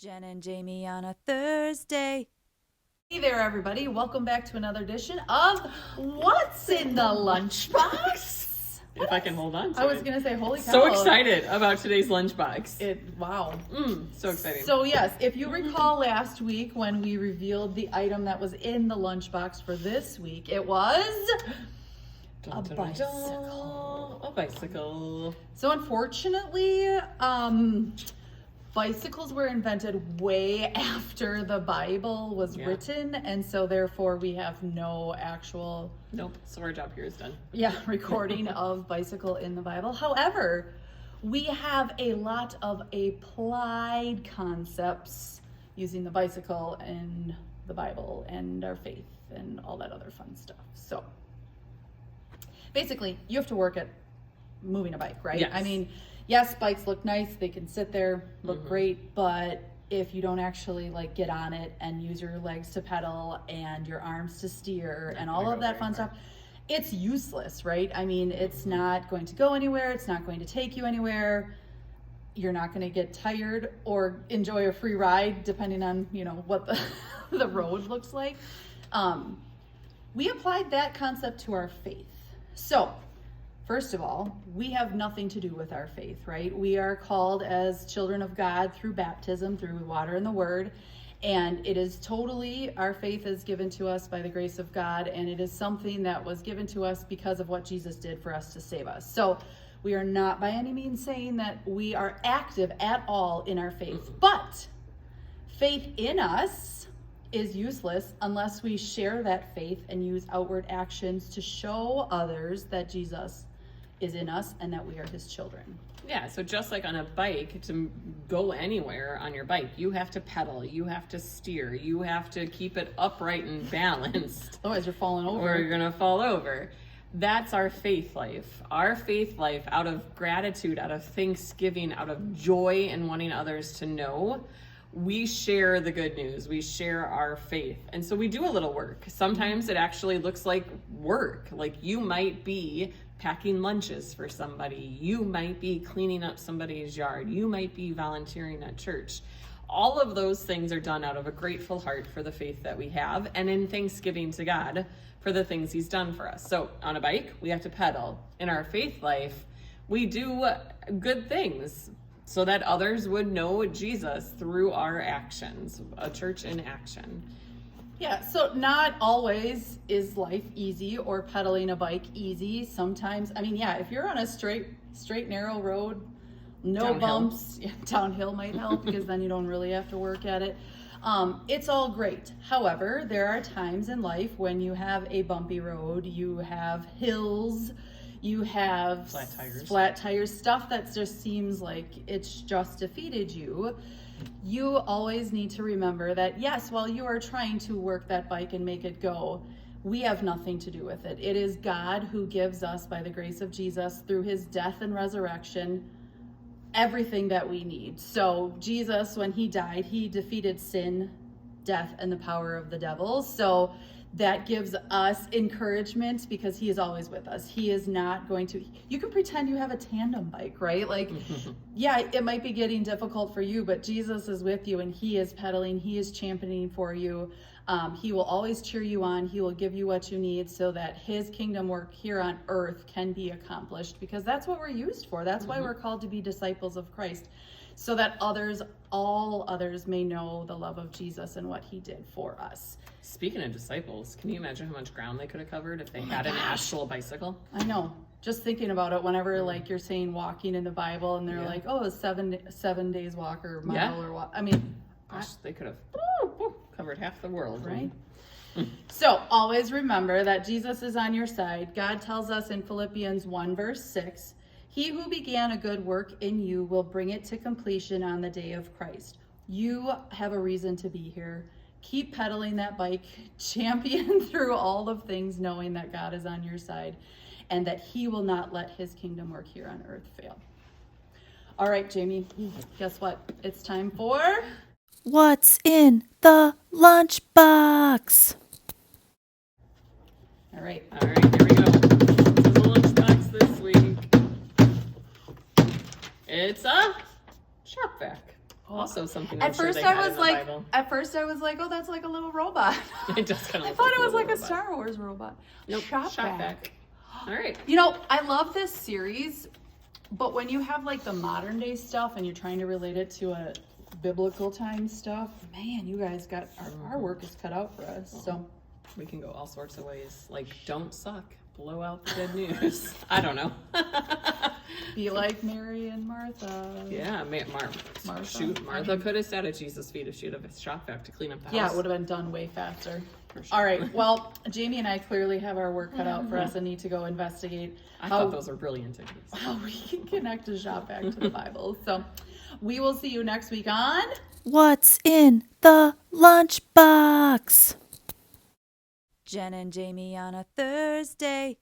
Jen and Jamie on a Thursday. Hey there, everybody. Welcome back to another edition of What's in the Lunchbox? If I can hold on to I was it. going to say, holy cow. So excited about today's lunchbox. Wow. So exciting. So yes, if you recall last week when we revealed the item that was in the lunchbox for this week, it was a bicycle. A bicycle. So unfortunately, bicycles were invented way after the Bible was written, and so therefore we have no actual So our job here is done. recording of bicycle in the Bible. However, we have a lot of applied concepts using the bicycle in the Bible and our faith and all that other fun stuff. So basically, you have to work at moving a bike, right? Yes. I mean, yes, bikes look nice, they can sit there, look great, but if you don't actually like get on it and use your legs to pedal and your arms to steer and all of that fun stuff, it's useless, right? I mean, it's not going to go anywhere, it's not going to take you anywhere. You're not going to get tired or enjoy a free ride depending on, what the road looks like. We applied that concept to our faith. So, first of all, we have nothing to do with our faith, right? We are called as children of God through baptism, through water and the word. And it is totally, our faith is given to us by the grace of God. And it is something that was given to us because of what Jesus did for us to save us. So we are not by any means saying that we are active at all in our faith. But faith in us is useless unless we share that faith and use outward actions to show others that Jesus is in us and that we are his children. Yeah, so just like on a bike, to go anywhere on your bike, you have to pedal, you have to steer, you have to keep it upright and balanced. Otherwise you're falling over. Or you're gonna fall over. That's our faith life. Our faith life, out of gratitude, out of thanksgiving, out of joy and wanting others to know, we share the good news. We share our faith. And so we do a little work. Sometimes it actually looks like work. Like you might be packing lunches for somebody. You might be cleaning up somebody's yard. You might be volunteering at church. All of those things are done out of a grateful heart for the faith that we have and in thanksgiving to God for the things he's done for us. So on a bike, we have to pedal. In our faith life, we do good things so that others would know Jesus through our actions, a church in action. Yeah, so not always is life easy or pedaling a bike easy. Sometimes, if you're on a straight, narrow road, no Downhill. Bumps, downhill might help because then you don't really have to work at it. It's all great. However, there are times in life when you have a bumpy road, you have hills, you have flat tires, stuff that just seems like it's just defeated you. You always need to remember that, yes, while you are trying to work that bike and make it go, we have nothing to do with it. It is God who gives us, by the grace of Jesus, through his death and resurrection, everything that we need. So Jesus, when he died, he defeated sin, death, and the power of the devil. So that gives us encouragement because he is always with us. He is not going to, you can pretend you have a tandem bike, right? Like, yeah, it might be getting difficult for you, but Jesus is with you and he is pedaling, he is championing for you. He will always cheer you on. He will give you what you need so that his kingdom work here on earth can be accomplished, because that's what we're used for. That's why we're called to be disciples of Christ, so that all others may know the love of Jesus and what he did for us. Speaking of disciples, can you imagine how much ground they could have covered if they had an actual bicycle? I know. Just thinking about it, whenever like you're saying walking in the Bible and they're like, oh, a 7 days walk or mile or what. Gosh, they could have covered half the world. Right? So always remember that Jesus is on your side. God tells us in Philippians 1 verse 6, he who began a good work in you will bring it to completion on the day of Christ. You have a reason to be here. Keep pedaling that bike, champion through all of things, knowing that God is on your side and that he will not let his kingdom work here on earth fail. All right, Jamie, guess what? It's time for What's in the lunchbox? All right, here we go. This is the lunchbox this week. It's a shop vac. Also something At I'm sure first they I had was in the like, Bible. oh, that's like a little robot. It does kind of I look thought it was a like a little robot. Star Wars robot. Nope, Shop shop vac. vac. All right. You know, I love this series, but when you have like the modern day stuff and you're trying to relate it to a biblical time stuff, man, you guys got our work is cut out for us. So We can go all sorts of ways. Like, don't suck. Blow out the good news. I don't know. be like Mary and Martha. Yeah, Martha. Shoot, Martha could have sat at Jesus' feet if she had a shop vac to clean up the house. Yeah, it would have been done way faster. For sure. All right. Well, Jamie and I clearly have our work cut out for us and need to go investigate I thought those were brilliant ideas. how we can connect a shop back to the Bible. So we will see you next week on What's in the lunchbox? Jen and Jamie on a Thursday.